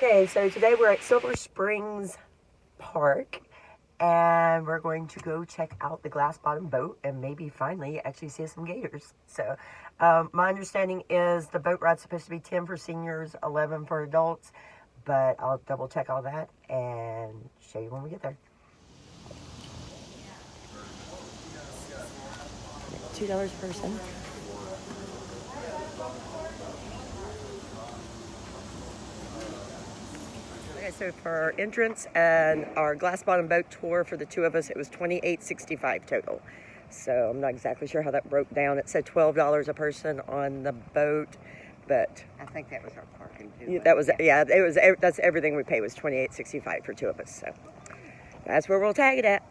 Okay, so today we're at Silver Springs Park, and we're going to go check out the glass bottom boat and maybe finally actually see some gators. So my understanding is the boat ride's supposed to be 10 for seniors, 11 for adults, but I'll double check all that and show you when we get there. $2 a person. Okay, so for our entrance and our glass bottom boat tour for the two of us, it was $28.65 total. So I'm not exactly sure how that broke down. It said $12 a person on the boat, but I think that was our parking too. that was that's everything we paid was $28.65 for two of us. So that's where we'll tag it at.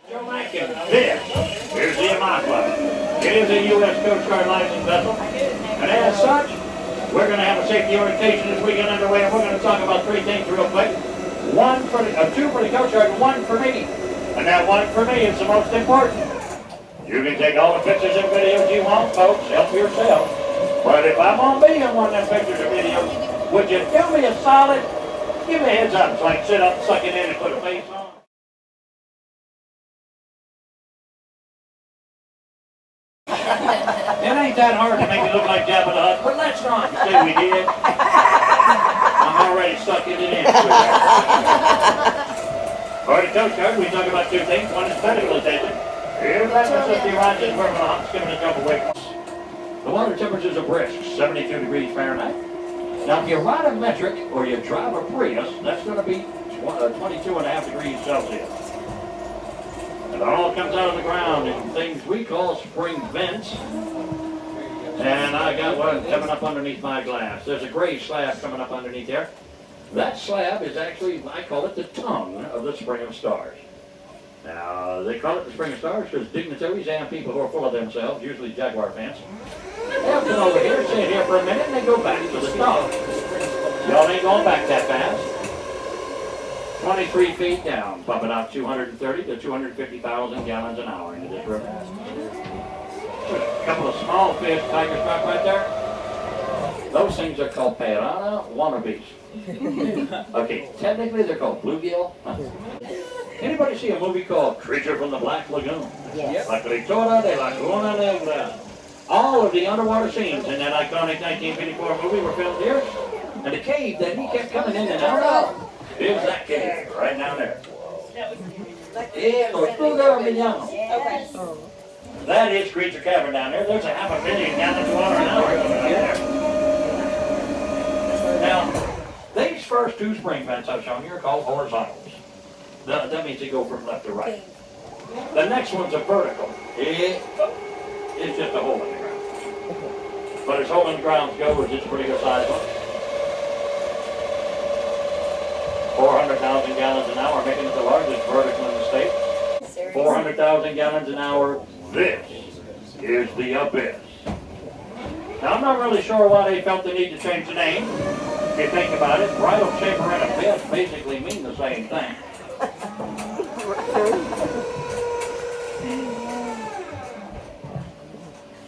Here's the Ocala. It is a U.S. Coast Guard licensed vessel, and as such, we're going to have a safety orientation as we get underway, and we're going to talk about three things real quick. Two for the Coast Guard, one for me. And that one for me is the most important. You can take all the pictures and videos you want, folks. Help yourself. But if I'm on me in one of them pictures or videos, would you do me a solid? Give me a heads up so I can sit up, suck it in, and put a face on. It ain't that hard to make it look like Jabba the Hutt, but let's not say we did. I'm already sucking it in. For the Coast Guard, we talk about two things. One is medical attention. Here's that facility rides in Vermont Hops, giving a couple weeks. The water temperatures are brisk, 72 degrees Fahrenheit. Now, if you ride a metric or you drive a Prius, that's going to be 22.5 degrees Celsius. It all comes out of the ground in things we call spring vents. And I got one coming up underneath my glass. There's a gray slab coming up underneath there. That slab is actually, I call it the tongue of the Spring of Stars. Now, they call it the Spring of Stars because dignitaries and people who are full of themselves, usually Jaguar fans, they'll come over here, sit here for a minute, and they go back to the tongue. Y'all ain't going back that fast. 23 feet down, pumping out 230 to 250,000 gallons an hour into this river. A couple of small fish, tiger shark right there. Those things are called piranha wannabes. Okay, technically they're called bluegill. Anybody see a movie called Creature from the Black Lagoon? Yes. La Criatura de Laguna Negra. All of the underwater scenes in that iconic 1954 movie were filmed here. And the cave that he kept coming in and out of, is that cave right down there. Okay. That is Creature Cavern down there. There's a 500,000 gallons of water an hour coming out there. Now, these first two spring vents I've shown you are called horizontals. That means they go from left to right. The next one's a vertical. It's just a hole in the ground. But as hole in the ground goes, it's a pretty good size one. 400,000 gallons an hour, making it the largest vertical in the state. 400,000 gallons an hour. This is the Abyss. Now, I'm not really sure why they felt the need to change the name. If you think about it, bridal chamber and abyss basically mean the same thing.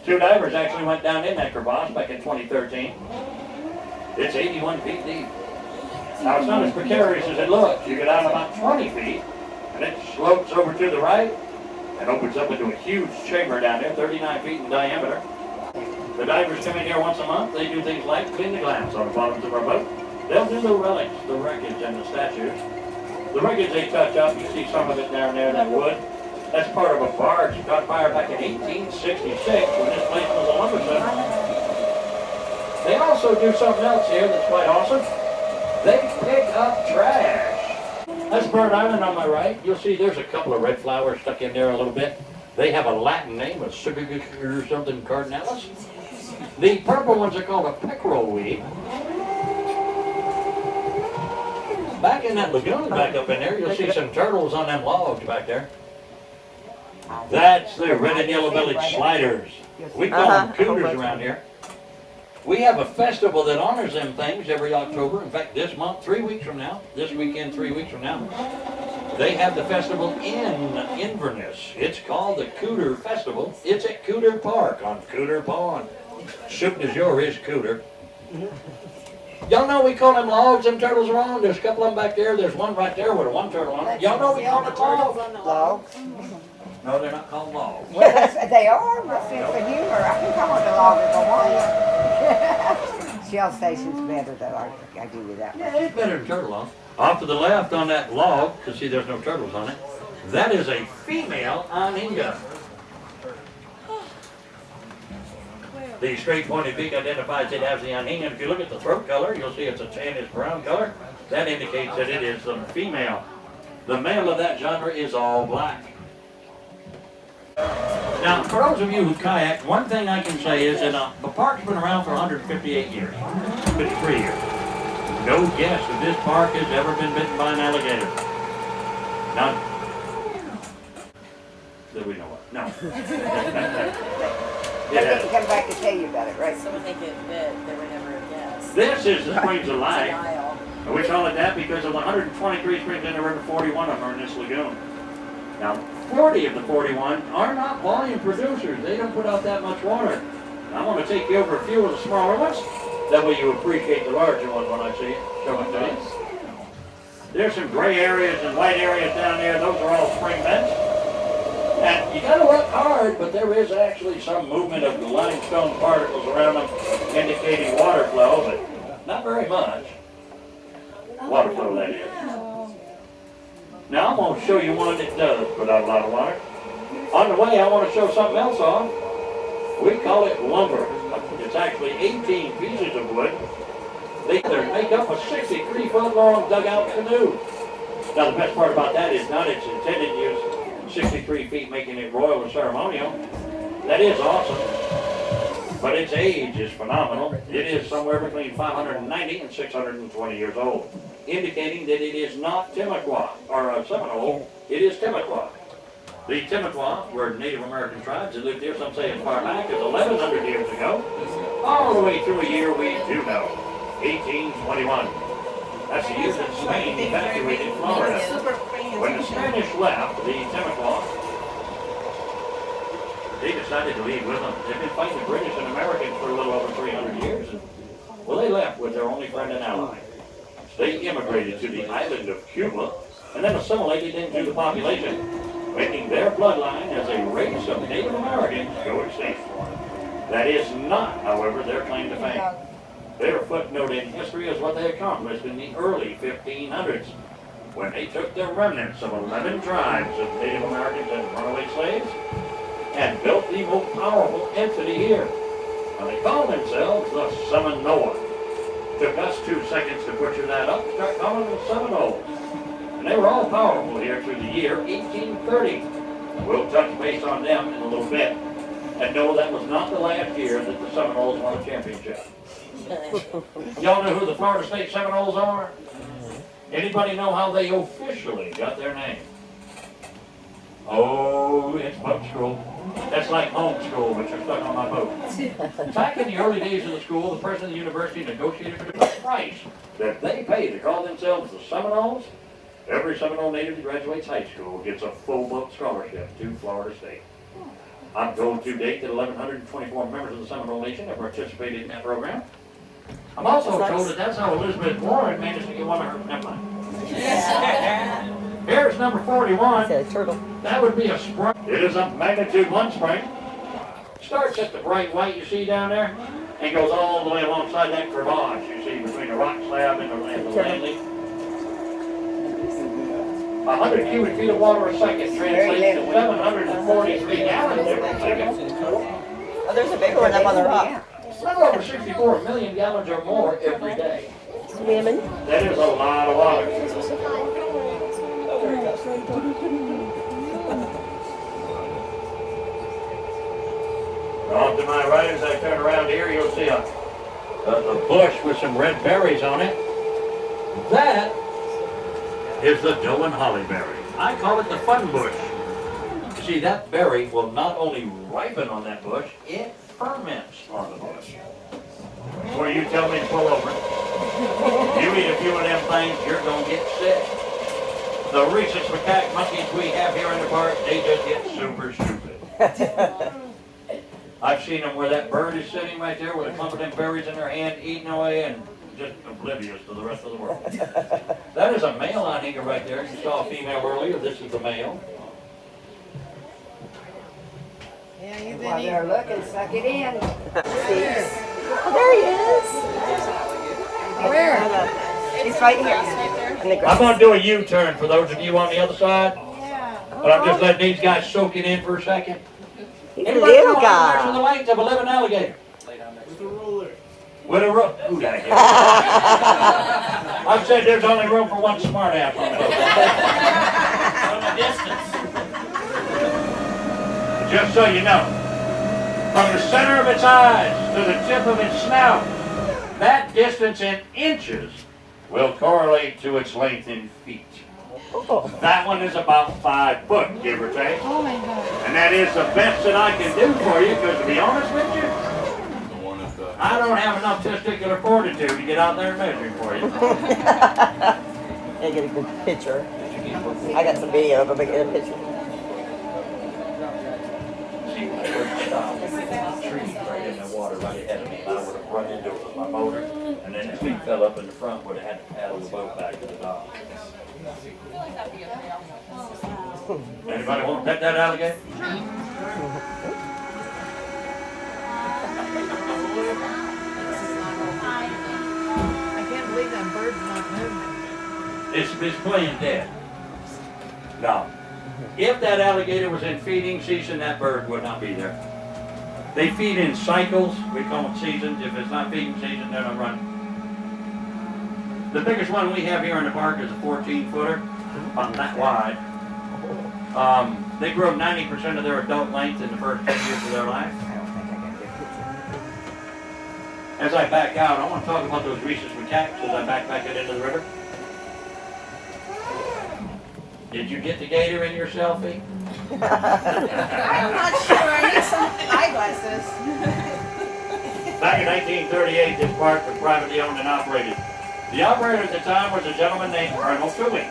Two divers actually went down in that crevasse back in 2013. It's 81 feet deep. Now, it's not as precarious as it looks. You get out about 20 feet, and it slopes over to the right and opens up into a huge chamber down there, 39 feet in diameter. The divers come in here once a month. They do things like clean the glass on the bottoms of our boat. They'll do the relics, the wreckage, and the statues. The wreckage they touch up, you see some of it down there, that wood. That's part of a barge that caught fire back in 1866 when this place was a lumber center. They also do something else here that's quite awesome. They pick up trash. That's Bird Island on my right. You'll see there's a couple of red flowers stuck in there a little bit. They have a Latin name, or something cardinalis. The purple ones are called a pickerel weed. Back in that lagoon back up in there, you'll see some turtles on them logs back there. That's the red and yellow-bellied sliders. We call them cooters around here. We have a festival that honors them things every October. In fact, this month, 3 weeks from now, this weekend, 3 weeks from now, they have the festival in Inverness. It's called the Cooter Festival. It's at Cooter Park on Cooter Pond. Soup du jour is cooter. Y'all know we call them logs, them turtles are on? There's a couple of them back there. There's one right there with one turtle on it. Y'all know we call them logs? Logs. No, they're not called logs. Well, they are, but sense of humor. I can come on the log if I want. Shell station's better though. I do with that one. Yeah, it's better than turtle log. Off to the left on that log, because see there's no turtles on it, that is a female aninga. The straight pointed beak identifies it as the aninga. If you look at the throat color, you'll see it's a tannish brown color. That indicates that it is the female. The male of that genre is all black. Now, for those of you who kayak, one thing I can say is that the park's been around for 158 years, 53 years. No guess that this park has ever been bitten by an alligator. None. That we know of. No. They didn't come back to tell you about it, right? So when they get bit, they would never guess. This is the Springs of Life. Denial. We call it that because of the 123 springs in the river, 41 of them are in this lagoon. Now, 40 of the 41 are not volume producers. They don't put out that much water. I want to take you over a few of the smaller ones. That way you appreciate the larger one when I see it. Show it to you. There's some gray areas and white areas down there. Those are all spring vents. And you got to work hard, but there is actually some movement of the limestone particles around them indicating water flow, but not very much. Water flow, that is. Now I'm going to show you one that does put out a lot of water. On the way, I want to show something else on. We call it lumber. It's actually 18 pieces of wood. They make up a 63-foot long dugout canoe. Now the best part about that is not its intended use, 63 feet making it royal or ceremonial. That is awesome. But its age is phenomenal. It is somewhere between 590 and 620 years old, indicating that it is not Timucua or Seminole, it is Timucua. The Timucua were Native American tribes that lived here, some say as far back as 1,100 years ago, all the way through a year we do know, 1821. That's the year that Spain evacuated Florida. When the Spanish left the Timucua, they decided to leave with them. They've been fighting the British and Americans for a little over 300 years. And, well, they left with their only friend and ally. They immigrated to the island of Cuba and then assimilated into the population, making their bloodline as a race of Native Americans go extinct. That is not, however, their claim to fame. Their footnote in history is what they accomplished in the early 1500s, when they took the remnants of 11 tribes of Native Americans and runaway slaves and built the most powerful entity here. And they called themselves the Seminoles. Took us 2 seconds to butcher that up and start calling them Seminoles. And they were all powerful here through the year 1830. We'll touch base on them in a little bit. And no, that was not the last year that the Seminoles won a championship. Y'all know who the Florida State Seminoles are? Anybody know how they officially got their name? Oh, it's boat school. That's like home school, but you're stuck on my boat. Back in the early days of the school, the president of the university negotiated for the price that they pay to call themselves the Seminoles. Every Seminole native that graduates high school gets a full boat scholarship to Florida State. I'm told to date that 1,124 members of the Seminole Nation have participated in that program. I'm also told that that's how Elizabeth Warren managed to get one of her. Never mind. Here's number 41. It's a turtle. That would be a spring. It is a magnitude 1 spring. Starts at the bright white you see down there and goes all the way alongside that crevasse you see between the rock slab and the landing. 100 cubic feet of water a second translates to 743 gallons every second. Oh, there's a big one up on the rock. Well over 64 million gallons or more every day. Swimming. That is a lot of water. Off to my right, as I turn around here, you'll see a bush with some red berries on it. That is the doe and hollyberry. I call it the fun bush. You see, that berry will not only ripen on that bush, it ferments on the bush. Before you tell me to pull over, you eat a few of them things, you're going to get sick. The rhesus macaque monkeys we have here in the park, they just get super stupid. I've seen them where that bird is sitting right there with a clump of them berries in their hand, eating away and just oblivious to the rest of the world. That is a male alligator right there. You saw a female earlier. This is the male. Yeah, you've While been they're looking, suck it in. Oh, there he is. Where? He's right here. In the I'm grass. going to do a U-turn for those of you on the other side. Yeah. But I'm just letting these guys soak it in for a second. He's a Anybody little know how to measure the guy. length of a living alligator? With a ruler. Who that is? I've said there's only room for one smart ass on the boat. From a distance. Just so you know, from the center of its eyes to the tip of its snout, that distance in inches will correlate to its length in feet. Oh. That one is about 5 foot, give or take. Oh my God. And that is the best that I can do for you, because to be honest with you, I don't have enough testicular fortitude to get out there and measure it for you. I get a good picture. I got some video of him, but get a picture. See, I would stop a tree right in the water right ahead of me, and I would have run into it with my motor, and then the feet fell up in the front, would have had to paddle the boat back to the dock. Anybody want to pet that alligator? I can't believe that bird's not moving. It's playing dead. No. If that alligator was in feeding season, that bird would not be there. They feed in cycles. We call them seasons. If it's not feeding season, they're not running. The biggest one we have here in the park is a 14-footer, that wide. They grow 90% of their adult length in the first 10 years of their life. I don't think I got a good picture. As I back out, I want to talk about those rhesus macaques as I back it into the river. Did you get the gator in your selfie? I'm not sure. I need some eyeglasses. Back in 1938, this park was privately owned and operated. The operator at the time was a gentleman named Colonel Toohey.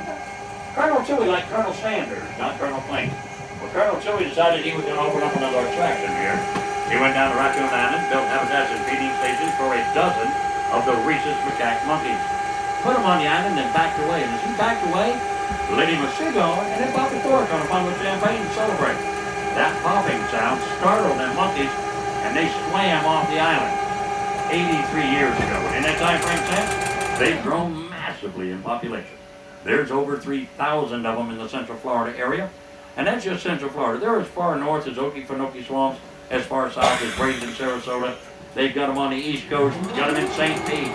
Colonel Toohey liked Colonel Sanders, not Colonel Clinton. Well, Colonel Toohey decided he was going to open up another attraction here. He went down to Raccoon Island, built habitats and feeding stations for a dozen of the rhesus macaque monkeys. Put them on the island and backed away. And as he backed away, lit him a cigar and then popped a cork on a bottle of champagne to celebrate. That popping sound startled them monkeys, and they swam off the island 83 years ago. In that time frame since, they've grown massively in population. There's over 3,000 of them in the Central Florida area, and that's just Central Florida. They're as far north as Okefenokee Swamps, as far south as Bradenton, Sarasota. They've got them on the East Coast, got them in St. Pete.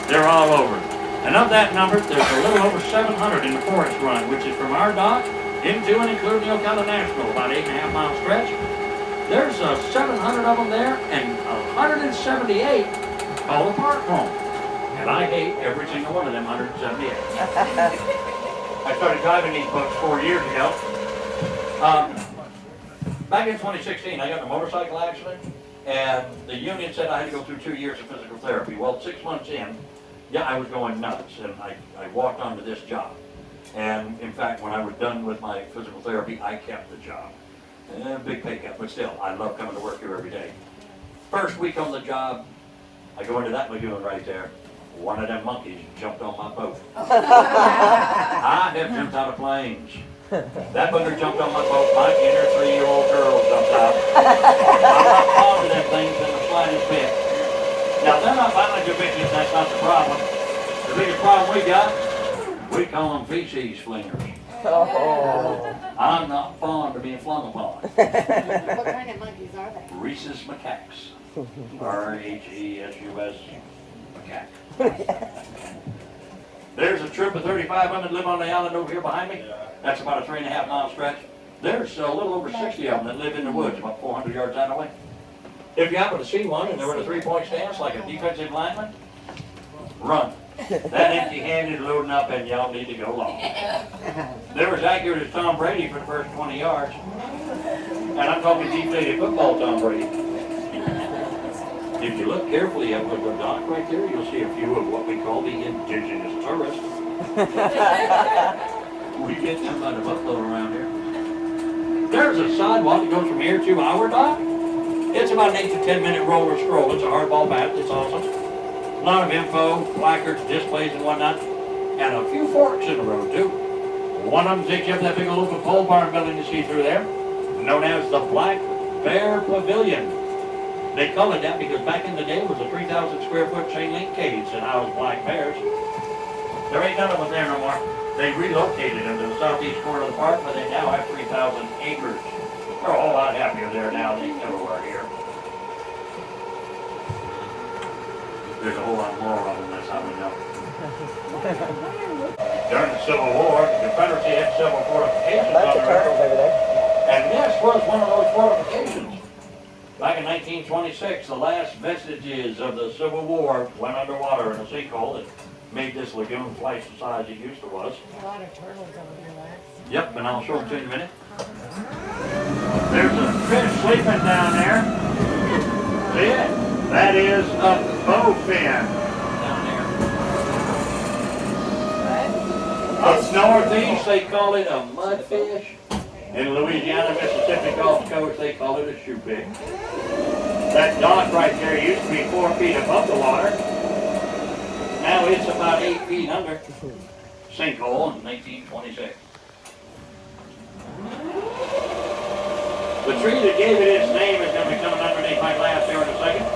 They're all over. And of that number, there's a little over 700 in the Forest Run, which is from our dock into and including the Ocala National, about 8.5 mile stretch. There's 700 of them there, and 178 call the park home. And I hate every single one of them 178. I started driving these boats 4 years ago. Back in 2016, I got in a motorcycle accident, and the union said I had to go through 2 years of physical therapy. Well, 6 months in, yeah, I was going nuts, and I walked onto this job. And in fact, when I was done with my physical therapy, I kept the job. Big pay cut, but still, I love coming to work here every day. First week on the job, I go into that lagoon right there. One of them monkeys jumped on my boat. I have jumped out of planes. That bugger jumped on my boat. My inner 3-year-old girl jumped out. I'm not fond of them things in the slightest bit. Now, they're not violent victims, that's not the problem. The biggest problem we got, we call them feces flingers. Oh. I'm not fond of being flung upon. What kind of monkeys are they? Rhesus macaques. R-H-E-S-U-S macaque. There's a troop of 35 women live on the island over here behind me. That's about a 3.5 mile stretch. There's a little over 60 of them that live in the woods, about 400 yards out of the way. If you happen to see one and they're in a 3-point stance like a defensive lineman, run. That empty-handed loading up and y'all need to go long. They're as accurate as Tom Brady for the first 20 yards. And I'm talking deflated football Tom Brady. If you look carefully up at the dock right there, you'll see a few of what we call the indigenous tourists. We get them by the buffalo around here. There's a sidewalk that goes from here to our dock. It's about an 8 to 10 minute roller scroll. It's a hardball bat. It's awesome. A lot of info, placards, displays, and whatnot. And a few forks in the road, too. One of them takes you up that big old pole barn building you see through there, known as the Black Bear Pavilion. They call it that because back in the day it was a 3,000 square foot chain link cage that housed black bears. There ain't none of them there no more. They relocated them to the southeast corner of the park, but they now have 3,000 acres. They're a whole lot happier there now than they ever were here. There's a whole lot more of them, that's how we know. During the Civil War, the Confederacy had several fortifications on the river, and this was one of those fortifications. Back in 1926, the last vestiges of the Civil War went underwater in a sinkhole that made this lagoon twice the size it used to was. A lot of turtles over here, Lex. Yep, and I'll show it to you in a minute. There's a fish sleeping down there. See it? That is a bowfin. Down there. Up northeast, they call it a mudfish. In Louisiana, Mississippi Gulf Coast, they call it a shoe pig. That dock right there used to be 4 feet above the water. Now it's about 8 feet under. Sinkhole in 1926. The tree that gave it its name is going to be coming underneath my glass here in a second.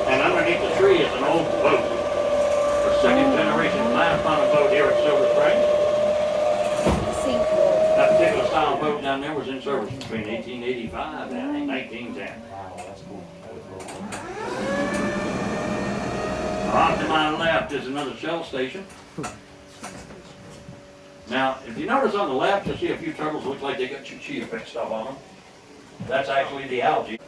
And underneath the tree is an old boat. The second generation glass bottom boat here at Silver Springs. That particular style boat down there was in service between 1885 and 1910. Off to my left is another shell station. Now, if you notice on the left, you'll see a few turtles look like they got chia pet stuff on them. That's actually the algae.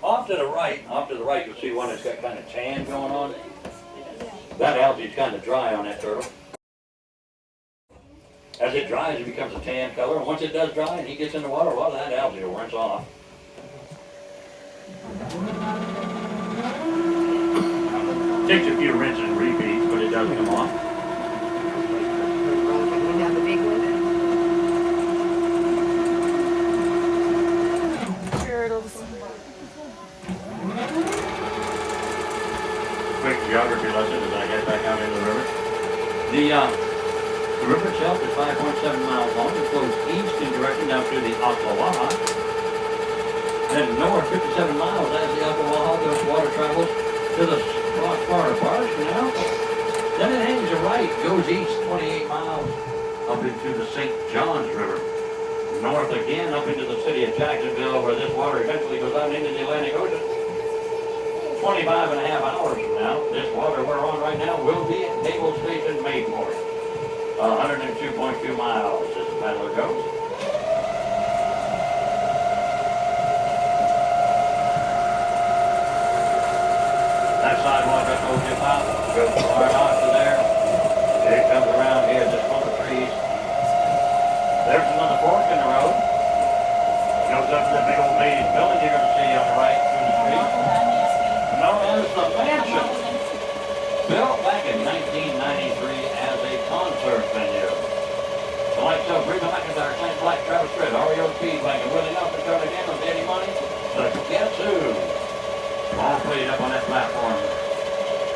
Off to the right, you'll see one that's got kind of tan going on. That algae is kind of dry on that turtle. As it dries, it becomes a tan color, and once it does dry and he gets in the water, a lot of that algae will rinse off. Takes a few rinses and repeats, but it does come off. Now the big one. Turtles. Quick geography lesson as I get back out into the river. The river itself is 5.7 miles long. It flows east in direction down through the Ocala. Then north 57 miles as the Ocala, the water travels to the Florida Park now. Then it hangs a right, goes east 28 miles up into the St. Johns River. North again up into the city of Jacksonville, where this water eventually goes out into the Atlantic Ocean. 25 and a half hours from now, this water we're on right now will be at Naval Station Mayport. 102.2 miles as the paddler goes. That sidewalk I told you about goes right off to there. It comes around here, just full of trees. There's another fork in the road. Goes up to the big old ladies building you're going to see on the right through the street. Known as the Mansion. Built back in 1993 as a concert venue. The likes of Reba McIntyre, Clint Black, Travis Tritt, REO Speedwagon, Willie Nelson, Charlie Daniels, Eddie Money, the Guess Who. All played up on that platform.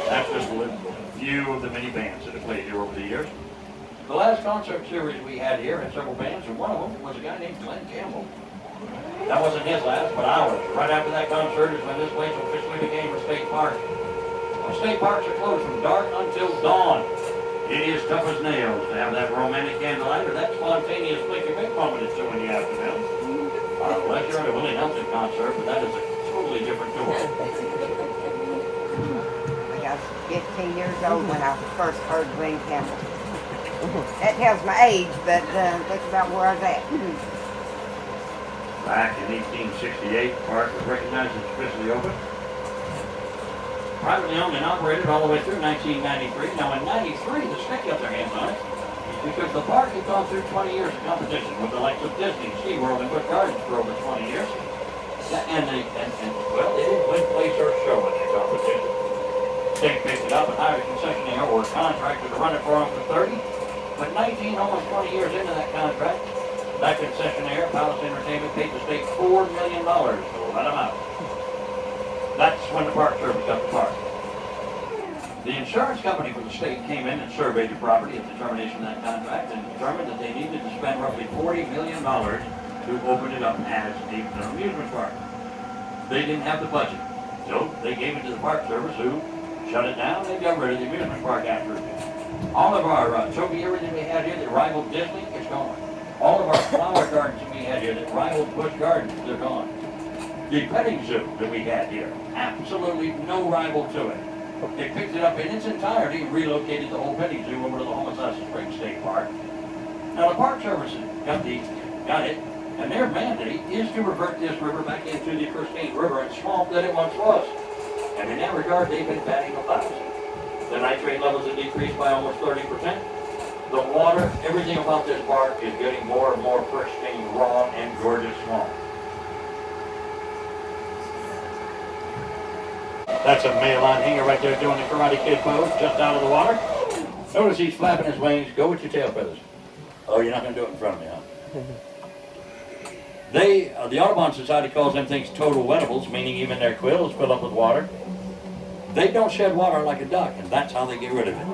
That's just a few of the many bands that have played here over the years. The last concert series we had here had several bands, and one of them was a guy named Glenn Campbell. That wasn't his last, but ours. Right after that concert is when this place officially became a state park. Well, state parks are closed from dark until dawn. It is tough as nails to have that romantic candlelight or that spontaneous flick-and-make moment at 2 in the afternoon. Unless you're at a Willie Nelson concert, but that is a totally different tour. I was 15 years old when I first heard Glenn Campbell. That tells my age, but that's about where I was at. Back in 1868, the park was recognized as officially open. Privately owned and operated all the way through 1993. Now in 93, the state got their hands on it because the park had gone through 20 years of competition with the likes of Disney, SeaWorld, and Busch Gardens for over 20 years. And well, they didn't win, place, or show in that competition. State picked it up and hired a concessionaire or contractor to run it for them for 30. But 19, almost 20 years into that contract, that concessionaire, Palace Entertainment, paid the state That's when the Park Service got the park. The insurance company from the state came in and surveyed the property at the termination of that contract and determined that they needed to spend roughly $40 million to open it up as an amusement park. They didn't have the budget, so they gave it to the Park Service, who shut it down and got rid of the amusement park after it. All of our topiary that we had here that rivaled Disney is gone. All of our flower gardens that we had here that rivaled Busch Gardens, they're gone. The petting zoo that we had here, absolutely no rival to it. They picked it up in its entirety and relocated the whole petting zoo over to the Homosassa Springs State Park. Now the Park Service got it, and their mandate is to revert this river back into the pristine river and swamp that it once was. And in that regard, they've been batting 1,000. The nitrate levels have decreased by almost 30%. The water, everything about this park is getting more and more pristine, raw, and gorgeous swamp. That's a male on hanger right there doing the Karate Kid pose just out of the water. Notice he's flapping his wings. Go with your tail feathers. Oh, you're not going to do it in front of me, huh? The Audubon Society calls them things total wettables, meaning even their quills fill up with water. They don't shed water like a duck, and that's how they get rid of it.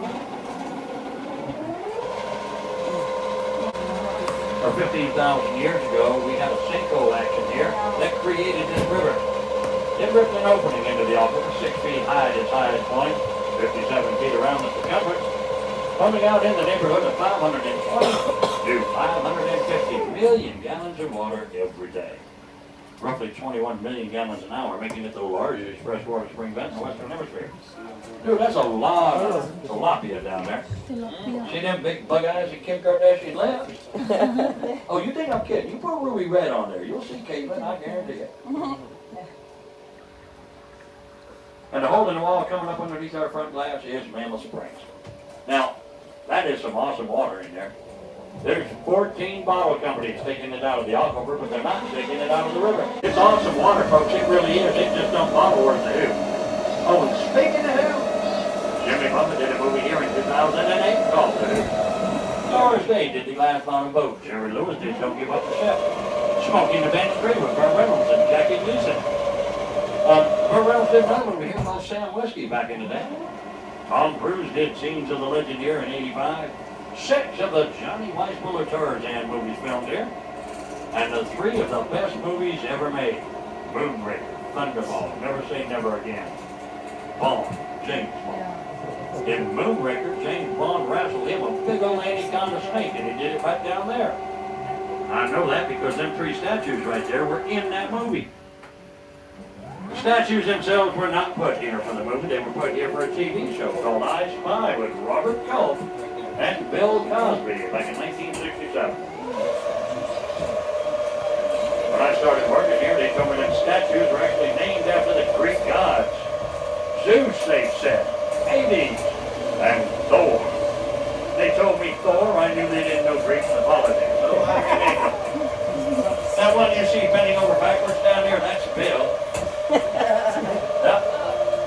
Or 15,000 years ago, we had a sinkhole action here that created this river. It ripped an opening into the aquifer, 6 feet high at its highest point, 57 feet around the circumference, pumping out in the neighborhood of 520 to 550 million gallons of water every day. Roughly 21 million gallons an hour, making it the largest freshwater spring vent in the Western Hemisphere. Dude, that's a lot of tilapia down there. See them big bug eyes that Kim Kardashian left? Oh, you think I'm kidding? You put Ruby Red on there, you'll see Caitlin, I guarantee it. And the hole in the wall coming up underneath our front glass is Mammoth Springs. Now, that is some awesome water in there. There's 14 bottle companies taking it out of the aquifer, but they're not taking it out of the river. It's awesome water, folks. It really is. It just don't bottle worth the who. Oh, and speaking of who, Jimmy Buffett did a movie here in 2008 called The Who. Doris Day did The Glass Bottom Boat. Jerry Lewis did Don't Give Up the Ship. Smoking the Bench Tree with Burt Reynolds and Jackie Gleason. Burt Reynolds did another movie here called Sam Whiskey back in the day. Tom Cruise did Scenes of the Legend here in '85. 6 of the Johnny Weissmuller Tarzan movies filmed here. And the 3 of the best movies ever made. Moonraker, Thunderball, Never Say Never Again. Bond, James Bond. In Moonraker, James Bond wrestled him a big old anaconda snake, and he did it right down there. I know that because them 3 statues right there were in that movie. The statues themselves were not put here for the movie. They were put here for a TV show called I Spy with Robert Culp and Bill Cosby back in 1967. When I started working here, they told me that statues were actually named after the Greek gods. Zeus, they said, Hades, and Thor. They told me Thor, I knew they didn't know Greek mythology, so I could name them. That one you see bending over backwards down there, that's Bill.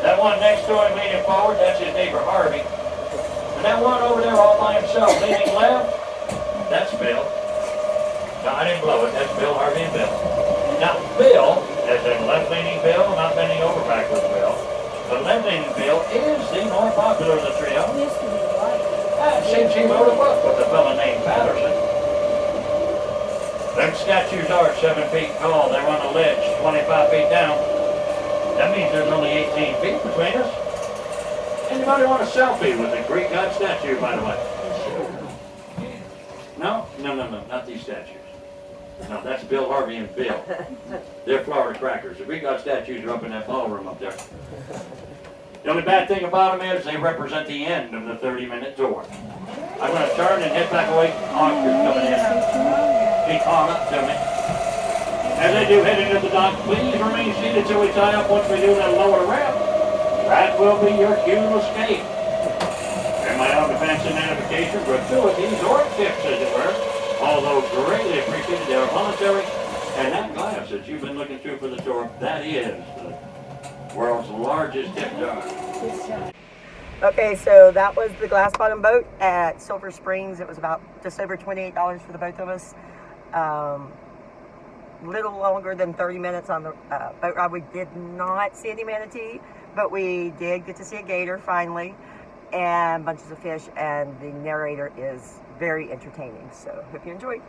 That one next to him leaning forward, that's his neighbor Harvey. And that one over there all by himself leaning left, that's Bill. No, I didn't blow it, that's Bill, Harvey, and Bill. Now Bill, as in left-leaning Bill, not bending over backwards Bill. The left-leaning Bill is the more popular of the trio. Since he wrote a book with a fella named Patterson. Them statues are 7 feet tall. They're on a ledge 25 feet down. That means there's only 18 feet between us. Anybody want a selfie with the Greek god statue, by the way? No, not these statues. No, that's Bill, Harvey, and Bill. They're Florida crackers. The Greek god statues are up in that ballroom up there. The only bad thing about them is they represent the end of the 30-minute tour. I'm going to turn and head back away. Oscar's coming in. He caught up to me. As they do head into the dock, please remain seated till we tie up. Once we do, they'll lower the ramp. That will be your cue to escape. In my own defense and identification, gratuities or tips, as it were, although greatly appreciated, they are voluntary. And that glass that you've been looking through for the tour, that is the world's largest tip jar. Okay, so that was the glass bottom boat at Silver Springs. It was about just over $28 for the both of us. little longer than 30 minutes on the boat ride. We did not see any manatee, but we did get to see a gator finally, and bunches of fish, and the narrator is very entertaining. So hope you enjoyed.